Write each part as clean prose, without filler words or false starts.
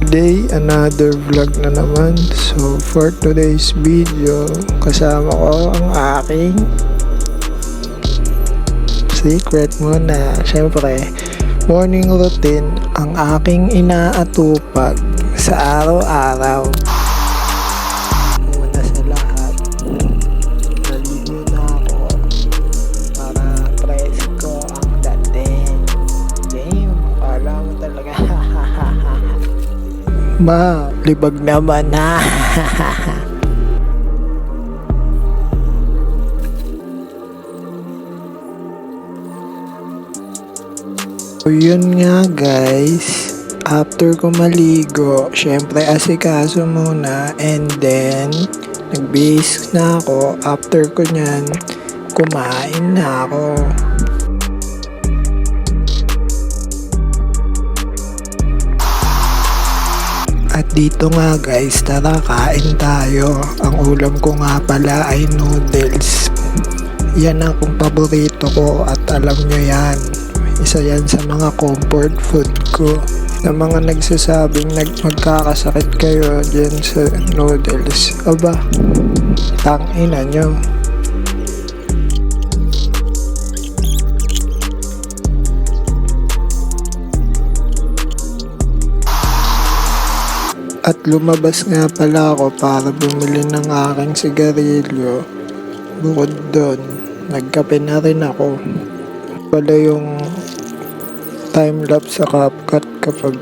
day, another vlog na naman. So for today's video, kasama ko ang aking secret muna. Syempre, morning routine ang aking inaatupag sa araw-araw. Una sa lahat, naligo na ako para presko ang dating. Damn, akala mo talaga. Ma, libag naman ha. So yun nga guys, after ko maligo, syempre asikaso muna, and then nagbihis na ako. After ko nyan, kumain na ako. At dito nga guys, tara kain tayo. Ang ulam ko nga pala ay noodles. Yan ang paborito ko at alam nyo yan. Isa yan sa mga comfort food ko. Sa mga nagsasabing magkakasakit kayo dyan sa noodles, aba, tangina nyo. At lumabas nga pala ako para bumili ng aking sigarilyo. Bukod doon, nagkape na rin ako. Pala yung time-lapse sa CapCut kapag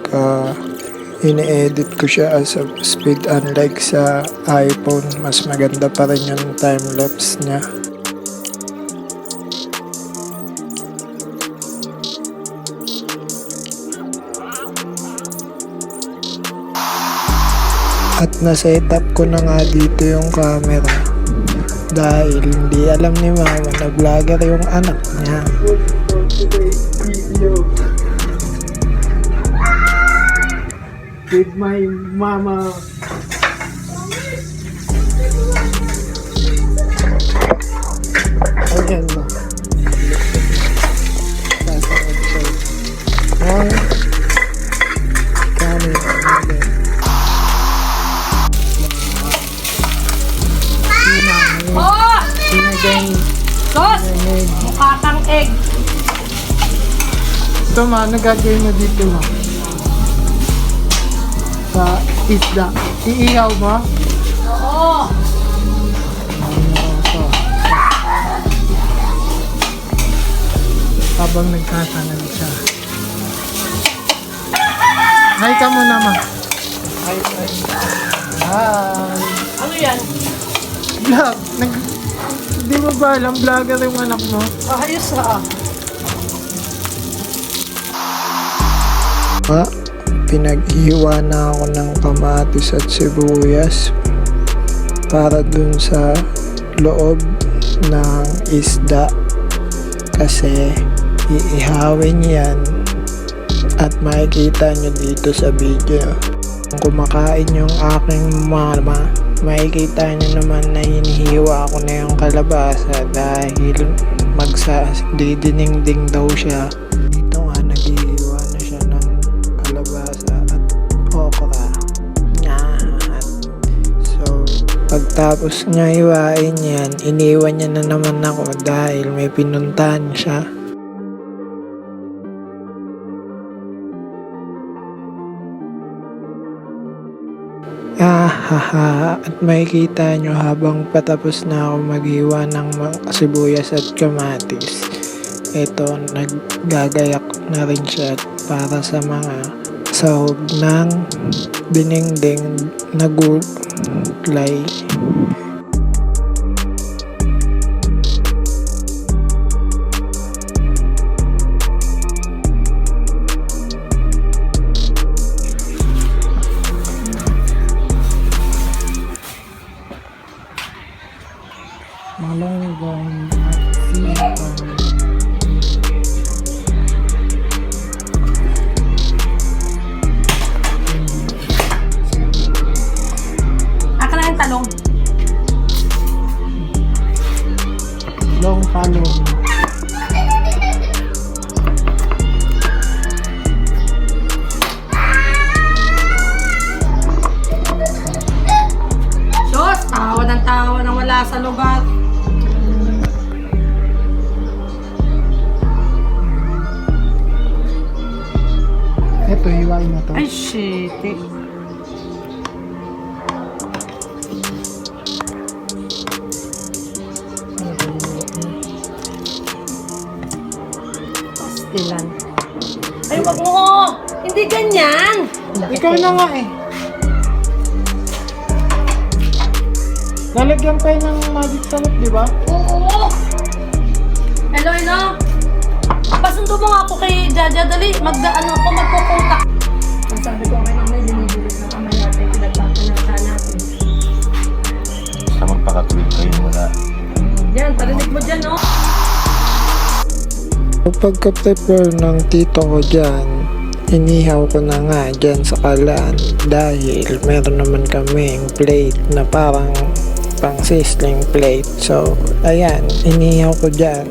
ini-edit ko siya as a speed, unlike sa iPhone, mas maganda pa rin yung time-lapse niya. At na-setup ko na nga dito yung camera dahil hindi alam ni mama na vlogger yung anak niya. With my mama. Ayan na. Sasakot siya. Oh. Sos! Mukha kang egg. Ito ma, ano gagawin mo dito ma? Sa isda. Iihaw mo? Oo. Habang nagtatangal siya. Hi ka muna ma. Hi. Hi. Ano yan? Vlog. Di mo ba alam, vlogger yung anak mo? Ayos ha. Pinag-iwa na ako ng kamatis at sibuyas para dun sa loob ng isda kasi iihawin yan at makikita nyo dito sa video. Kung kumakain yung aking mama, makikita nyo naman na hinihiwa ko na yung kalabasa dahil magdidinengding daw siya. Dito nga naghihiwa na siya ng kalabasa at okra. So pagtapos niya hiwain yan, iniwan niya na naman ako dahil may pinuntahan siya. At makikita nyo habang patapos na ako maghiwa ng sibuyas at kamatis, ito naggagayak na rin siya para sa mga sahog ng dinengdeng na gulay. Malunggong at sipang. Aka na yung talong. Long talong. sa lugar. Ito, hiwain na to. Ay, shit. Pastilan. Ay, wag mo! Hindi ganyan! Ikaw na nga eh. Lalagyan pa yun ng magic salad, di ba? Oo! Hello, hello! Pasundo mo nga ako kay Jaja, dali. Magkukutak. Ang sabi ko ngayon na dinidilig na kamay natin. Pinagpapanata natin. Basta magpakatuwid kayo muna. Yan, parinig mo dyan, no? Pagka-prepare ng tito ko dyan, inihaw ko na nga dyan sa kalan dahil meron naman kaming plate na parang pang sizzling plate. So, ayan, inihaw ko dyan.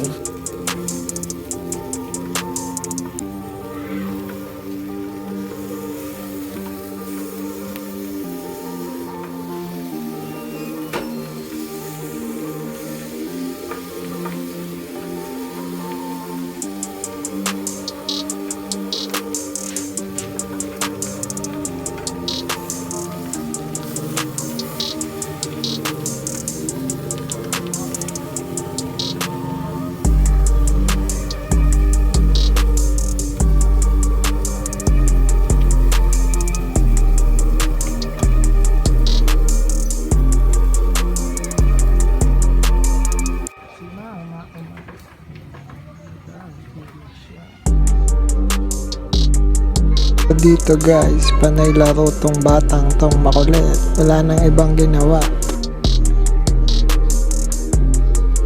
Dito guys, panay laro tong batang tong makulit. Wala nang ibang ginawa.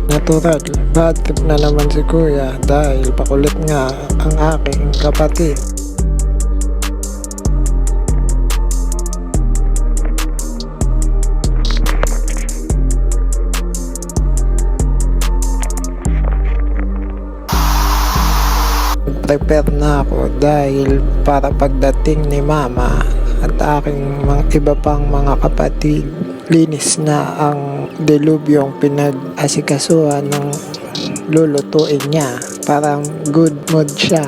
Natural, bad trip na naman si kuya dahil pakulit nga ang aking kapatid. Prepare na ako dahil para pagdating ni mama at aking mga iba pang mga kapatid, linis na ang dilubyong pinag-asikasuhan ng lulutuin niya. Parang good mood siya.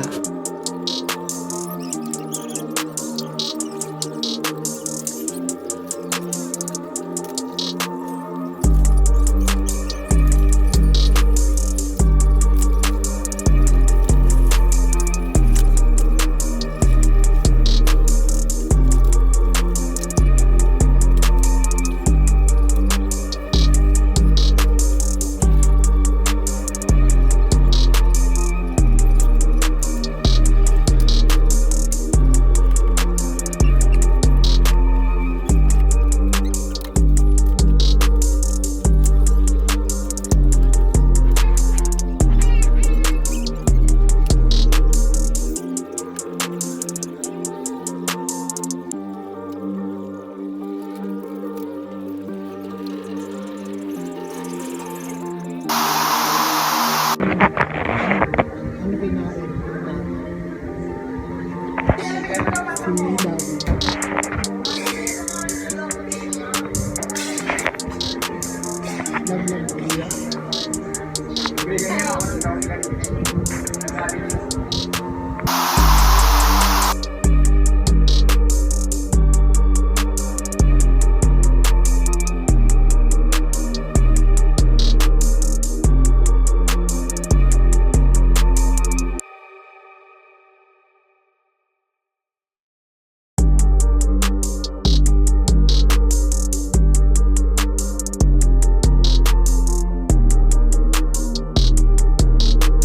Ano kinain?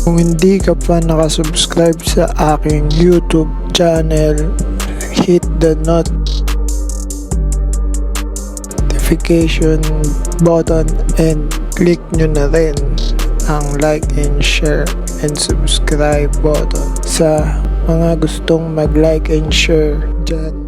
Kung hindi ka pa nakasubscribe sa aking YouTube channel, hit the notification button and click nyo na rin ang like and share and subscribe button sa mga gustong mag-like and share dyan.